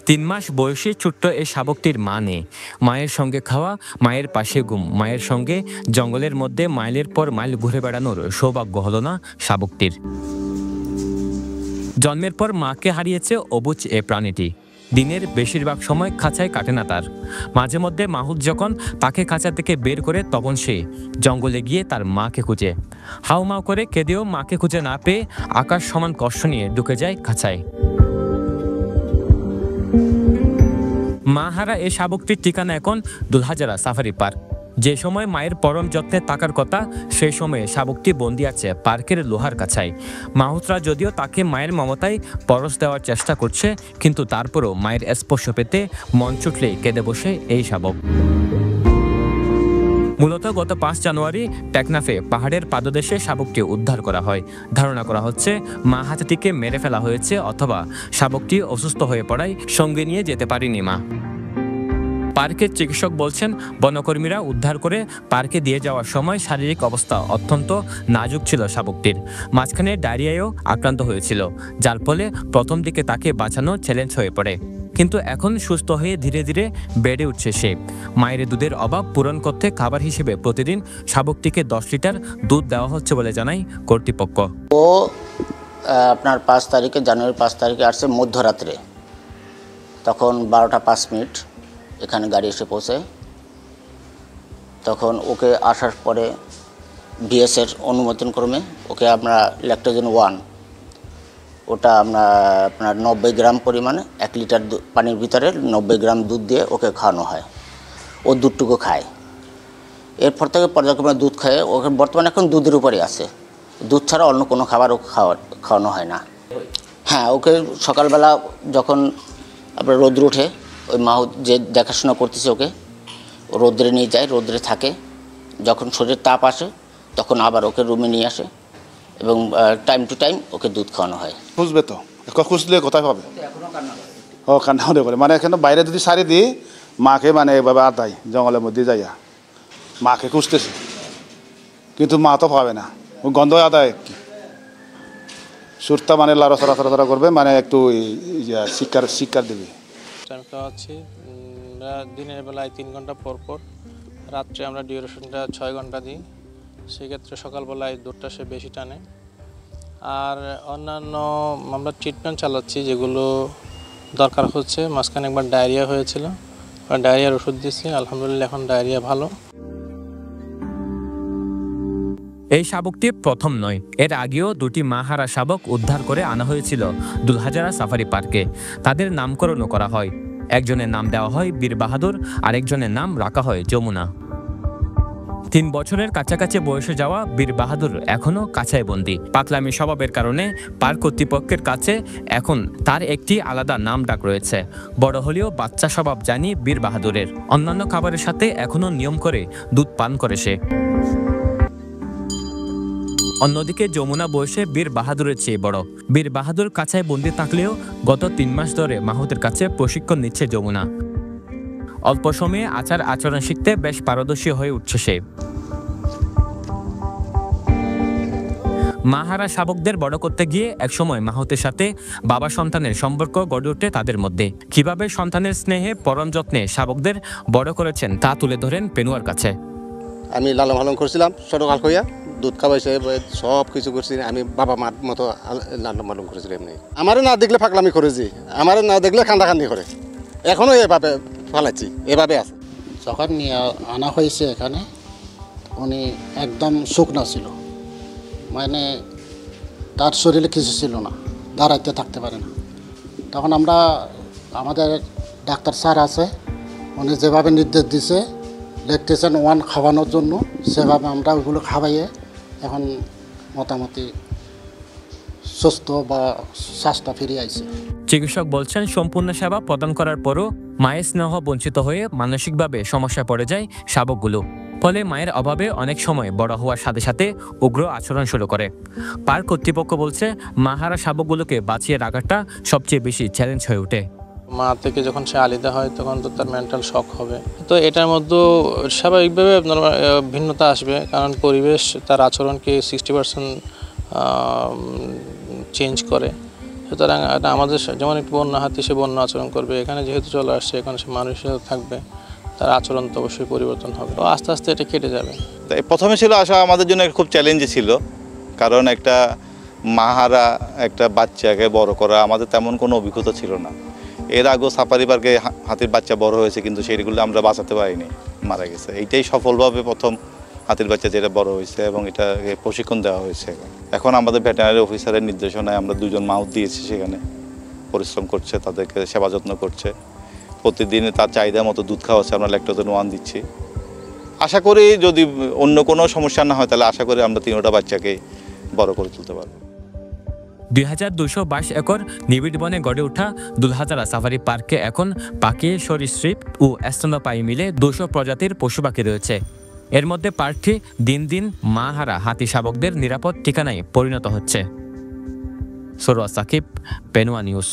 3 মাস বয়সী ছোট্ট এই শাবকটির মা নেই। মায়ের সঙ্গে খাওয়া, মায়ের পাশে ঘুম, মায়ের সঙ্গে জঙ্গলের মধ্যে মাইলের পর মাইল ঘুরে বেড়ানোর সৌভাগ্য হলো না শাবকটির। জন্মের পর মাকে হারিয়েছে অবুঝ এ প্রাণীটি। দিনের বেশিরভাগ সময় খাঁচায় কাটে না তার। মাঝে মধ্যে মাহুত যখন তাকে খাঁচা থেকে বের করে তখন সে জঙ্গলে গিয়ে তার মাকে খুঁজে। হাউমাউ করে কেঁদেও মাকে খুঁজে না পেয়ে আকাশ সমান কষ্ট নিয়ে ঢুকে যায় খাঁচায়। মাহারা এই শাবকটির ঠিকানা এখন দুলহাজারা সাফারি পার্ক। যে সময় মায়ের পরম যত্নে থাকার কথা সেই সময়ে শাবকটি বন্দি আছে পার্কের লোহার কাছায়। মাহুতরা যদিও তাকে মায়ের মমতায় পরশ দেওয়ার চেষ্টা করছে, কিন্তু তারপরও মায়ের স্পর্শ পেতে মন ছুটলেই কেঁদে বসে এই শাবক। মূলত গত 5 জানুয়ারি টেকনাফে পাহাড়ের পাদদেশে শাবকটি উদ্ধার করা হয়। ধারণা করা হচ্ছে মা হাতিটিকে মেরে ফেলা হয়েছে অথবা শাবকটি অসুস্থ হয়ে পড়ায় সঙ্গে নিয়ে যেতে পারেনি মা। পার্কের চিকিৎসক বলছেন বনকর্মীরা উদ্ধার করে পার্কে দিয়ে যাওয়ার সময় শারীরিক অবস্থা অত্যন্ত নাজুক ছিল শাবকটির। মাঝখানে ডায়রিয়ায়ও আক্রান্ত হয়েছিল, যার ফলে প্রথম দিকে তাকে বাঁচানো চ্যালেঞ্জ হয়ে পড়ে। কিন্তু এখন সুস্থ হয়ে ধীরে ধীরে বেড়ে উঠছে সে। মায়ের দুধের অভাব পূরণ করতে খাবার হিসেবে প্রতিদিন শাবকটিকে 10 লিটার দুধ দেওয়া হচ্ছে বলে জানায় কর্তৃপক্ষ। ও আপনার 5 তারিখে, জানুয়ারি 5 তারিখে আসছে মধ্যরাত্রে, তখন 12টা 5 মিনিট এখানে গাড়ি এসে পৌঁছে। তখন ওকে আসার পরে বিএসের অনুমোদন ক্রমে ওকে আমরা ল্যাকটোজেন 1 ওটা আমরা আপনার 90 গ্রাম পরিমাণে 1 লিটার পানির ভিতরে 90 গ্রাম দুধ দিয়ে ওকে খাওয়ানো হয়। ও দুধটুকু খায়। এরপর থেকে পর্যায়ক্রমে দুধ খায়। ওকে বর্তমানে এখন দুধের উপরে আছে। দুধ ছাড়া অন্য কোনো খাবার ওকে খাওয়ানো হয় না। হ্যাঁ, ওকে সকালবেলা যখন আপনার রোদ্র ওঠে, ওই মাহুত যে দেখাশোনা করতেছে ওকে রোদ্রে নিয়ে যায়, রোদ্রে থাকে। যখন শরীরের তাপ আসে তখন আবার ওকে রুমে নিয়ে আসে এবং টাইম টু টাইম ওকে দুধ খাওয়ানো হয়। খুঁজবে তো, খুঁজলে কোথায় পাবে? ও কান্না করে, মানে এখানে বাইরে যদি সারি দিই মাকে মানে এভাবে আদায় জঙ্গলের মধ্যে যাইয়া মাকে খুঁজতেছে, কিন্তু মা তো পাবে না। ও গন্ধ আদায় সুরটা মানে লড়াচড়া করবে, মানে একটু শিক্ষার দেবে। টাইমটা হচ্ছে দিনের বেলায় 3 ঘন্টা পর পর, রাত্রে আমরা ডিউরেশনটা 6 ঘন্টা দিই। সেক্ষেত্রে সকালবেলায় দুধটা সে বেশি টানে। আর অন্যান্য আমরা ট্রিটমেন্ট চালাচ্ছি যেগুলো দরকার হচ্ছে। মাঝখানে একবার ডায়রিয়া হয়েছিল, ডায়রিয়ার ওষুধ দিচ্ছি, আলহামদুলিল্লাহ এখন ডায়রিয়া ভালো। এই শাবকটি প্রথম নয়, এর আগেও 2টি মাহারা শাবক উদ্ধার করে আনা হয়েছিল দুলহাজারা সাফারি পার্কে। তাদের নামকরণও করা হয়। একজনের নাম দেওয়া হয় বীর বাহাদুর, আরেকজনের নাম রাখা হয় যমুনা। 3 বছরের কাছাকাছি বয়সে যাওয়া বীর বাহাদুর এখনও কাছায় বন্দী। পাগলামি স্বভাবের কারণে পার্ক কর্তৃপক্ষের কাছে এখন তার একটি আলাদা নাম ডাক রয়েছে। বড় হলেও বাচ্চা স্বভাব জানি বীর বাহাদুরের। অন্যান্য খাবারের সাথে এখনও নিয়ম করে দুধ পান করে সে। অন্যদিকে যমুনা বয়সে বীর বাহাদুরের চেয়ে বড়। বীর বাহাদুর কাছায় বন্দী থাকলেও গত 3 মাস ধরে মাহুতের কাছে প্রশিক্ষণ নিচ্ছে যমুনা। অল্প সময়ে আচার আচরণ শিখতে বেশ পারদর্শী হয়ে উঠছে সে। মাহারা শাবকদের বড় করতে গিয়ে একসময় মাহুতের সাথে বাবা সন্তানের সম্পর্ক গড়ে ওঠে তাদের মধ্যে। কিভাবে সন্তানের স্নেহে পরম যত্নে শাবকদের বড় করেছেন তা তুলে ধরেন পেনুয়ার কাছে। আমি লালন পালন করছিলাম ছোটকাল হইয়া, দুধ খাওয়াইছে, সব কিছু করছি। আমি বাবা মার মতো লালন পালন করেছি। এমনি আমারও না দেখলে ফাগলামি করেছি, আমারও না দেখলে কান্দাকান্দি করে। এখনও এভাবে ফালাচ্ছি, এভাবে আছে। যখন নিয়ে আনা হয়েছে এখানে, উনি একদম শুকনা ছিল, মানে তার শরীরে কিছু ছিল না, দাঁড়াইতে থাকতে পারে না। তখন আমরা, আমাদের ডাক্তার স্যার আছে, উনি যেভাবে নির্দেশ দিছে ল্যাকটোজেন 1 খাওয়ানোর জন্য, সেভাবে আমরা ওইগুলো খাওয়াইয়ে এখন মোটামুটি সুস্থ বা স্বাস্থ্য ফিরে আইছে। চিকিৎসক বলছেন সম্পূর্ণ সেবা প্রদান করার পরও মায়ের স্নেহ বঞ্চিত হয়ে মানসিকভাবে সমস্যায় পড়ে যায় শাবকগুলো। ফলে মায়ের অভাবে অনেক সময় বড় হওয়ার সাথে সাথে উগ্র আচরণ শুরু করে। পার্ক কর্তৃপক্ষ বলছে মাহারা শাবকগুলোকে বাঁচিয়ে রাখাটা সবচেয়ে বেশি চ্যালেঞ্জ হয়ে ওঠে। মা থেকে যখন সে আলাদা হয় তখন তো তার মেন্টাল শক হবে। তো এটার মধ্যে স্বাভাবিকভাবে আপনার ভিন্নতা আসবে, কারণ পরিবেশ তার আচরণকে 60% চেঞ্জ করে। সুতরাং এটা আমাদের যেমন একটু বন্য হাতি সে বন্য আচরণ করবে, এখানে যেহেতু চলে আসছে এখন সে মানুষের সাথে থাকবে, তার আচরণ তো অবশ্যই পরিবর্তন হবে। তো আস্তে আস্তে এটা কেটে যাবে। তাই প্রথমে ছিল আসা আমাদের জন্য খুব চ্যালেঞ্জই ছিল, কারণ একটা মাহারা একটা বাচ্চাকে বড় করা আমাদের তেমন কোনো অভিজ্ঞতা ছিল না। এর আগেও সাফারি পার্কে হাতির বাচ্চা বড় হয়েছে, কিন্তু সেইগুলো আমরা বাঁচাতে পারিনি, মারা গেছে। এইটাই সফলভাবে প্রথম হাতির বাচ্চা যেটা বড় হয়েছে এবং এটাকে প্রশিক্ষণ দেওয়া হয়েছে। এখন আমাদের ভেটেরিনারি অফিসারের নির্দেশনায় আমরা 2জন মাউথ দিয়েছি, সেখানে পরিশ্রম করছে, তাদেরকে সেবা যত্ন করছে, প্রতিদিন তার চাহিদা মতো দুধ খাওয়াচ্ছে, আমরা ল্যাকটোজেন 1 দিচ্ছি। আশা করি যদি অন্য কোনো সমস্যা না হয় তাহলে আশা করি আমরা 3টা বাচ্চাকে বড় করে তুলতে পারবো। 2222 একর নিবিড় বনে গড়ে ওঠা দুলহাজারা সাফারি পার্কে এখন পাখি, সরীসৃপ ও স্তন্যপায়ী মিলে 200 প্রজাতির পশু পাখি রয়েছে। এর মধ্যে পার্কটি দিন দিন মাহারা হাতি শাবকদের নিরাপদ ঠিকানায় পরিণত হচ্ছে। সরোয়া সাকিব, পেনুয়া নিউজ।